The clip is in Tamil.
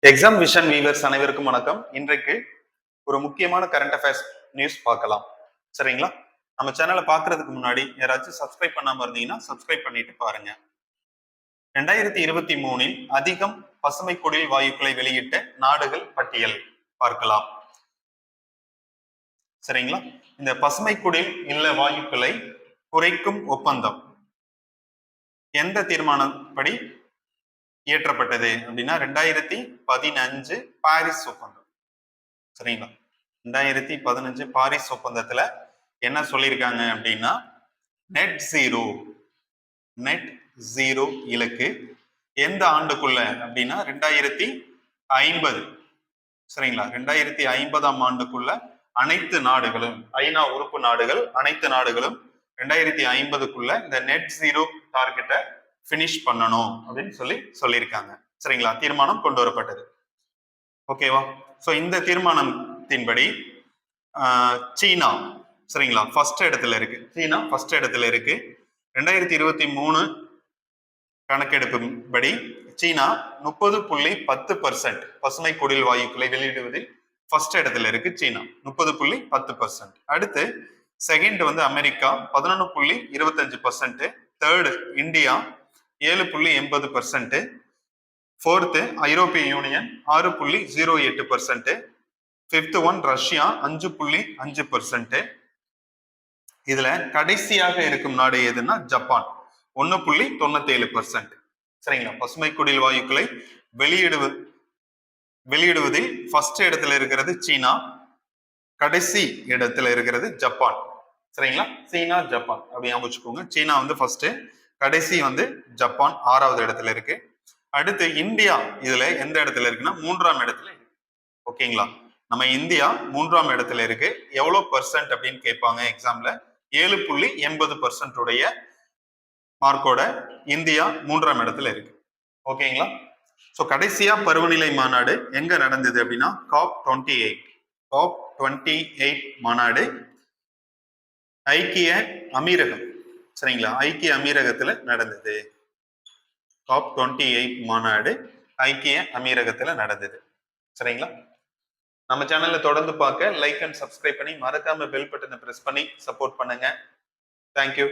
எக்ஸாம் விஷன் வீவர்ஸ் அனைவருக்கும் வணக்கம். இன்றைக்கு ஒரு முக்கியமான கரண்ட் அஃபேர்ஸ் நியூஸ் பார்க்கலாம். சரிங்களா? நம்ம சேனலை பார்க்கறதுக்கு முன்னாடி யாராச்சும் சப்ஸ்கிரைப் பண்ணாம இருந்தீங்கன்னா சப்ஸ்கிரைப் பண்ணிட்டு பாருங்க. 2023 அதிகம் பசுமை குடில் வாயுக்களை வெளியிட்ட நாடுகள் பட்டியல் பார்க்கலாம். சரிங்களா? இந்த பசுமை குடில் இல்ல வாயுக்களை குறைக்கும் ஒப்பந்தம் எந்த தீர்மானப்படி இயற்றப்பட்டது அப்படின்னா 2015 பாரிஸ் ஒப்பந்தம். சரிங்களா? 2015 பாரிஸ் ஒப்பந்தத்துல என்ன சொல்லியிருக்காங்க அப்படின்னா நெட் ஜீரோ இலக்கு எந்த ஆண்டுக்குள்ள அப்படின்னா 2050. சரிங்களா? 2050ஆம் ஆண்டுக்குள்ள அனைத்து நாடுகளும், ஐநா உறுப்பு நாடுகள் அனைத்து நாடுகளும் 2050க்குள்ள இந்த நெட் ஜீரோ டார்கெட்டை பினிஷ் பண்ணணும் அப்படின்னு சொல்லியிருக்காங்க. சரிங்களா? தீர்மானம் கொண்டு வரப்பட்டது. ஓகேவா? சோ இந்த தீர்மானத்தின்படி சீனா சரிங்களா ஃபர்ஸ்ட் இடத்துல இருக்கு. சீனா ஃபர்ஸ்ட் இடத்துல இருக்கு. 2023 கணக்கெடுப்பின்படி சீனா 30.10% பசுமை குடில் வாயுக்களை வெளியிடுவதில் ஃபர்ஸ்ட் இடத்துல இருக்கு. சீனா 30.10%. அடுத்து செகண்ட் வந்து அமெரிக்கா 11.25%. Third India 7.80%. ஃபோர்த்து ஐரோப்பிய யூனியன் 6.08%. Fifth one Russia 5.5%. இதுல கடைசியாக இருக்கும் நாடு எதுன்னா ஜப்பான் 1.97%. சரிங்களா? பசுமை குடில் வாயுக்களை வெளியிடுவதில் ஃபர்ஸ்ட் இடத்துல இருக்கிறது சீனா, கடைசி இடத்துல இருக்கிறது ஜப்பான். சரிங்களா? சீனா ஜப்பான் அப்படி ஞாபகம். சீனா வந்து ஃபர்ஸ்ட், கடைசி வந்து ஜப்பான் 6வது இடத்துல இருக்கு. அடுத்து இந்தியா இதுல எந்த இடத்துல இருக்குன்னா 3ஆம் இடத்துல இருக்கு. ஓகேங்களா? நம்ம இந்தியா 3ஆம் இடத்துல இருக்கு. எவ்வளவு பர்சன்ட் அப்படின்னு கேட்பாங்க எக்ஸாம்ல. 7.80% உடைய மார்க்கோட இந்தியா 3ஆம் இடத்துல இருக்கு. ஓகேங்களா? சோ கடைசியா பருவநிலை மாநாடு எங்க நடந்தது அப்படின்னா COP28 மாநாடு ஐக்கிய அமீரகம். சரிங்களா? ஐக்கிய அமீரகத்துல நடந்தது. COP28 மாநாடு ஐக்கிய அமீரகத்துல நடந்தது. சரிங்களா? நம்ம சேனல்ல தொடர்ந்து பார்க்க லைக் அண்ட் சப்ஸ்கிரைப் பண்ணி மறக்காம பெல் பட்டனை பிரஸ் பண்ணி சப்போர்ட் பண்ணுங்க. தேங்க்யூ.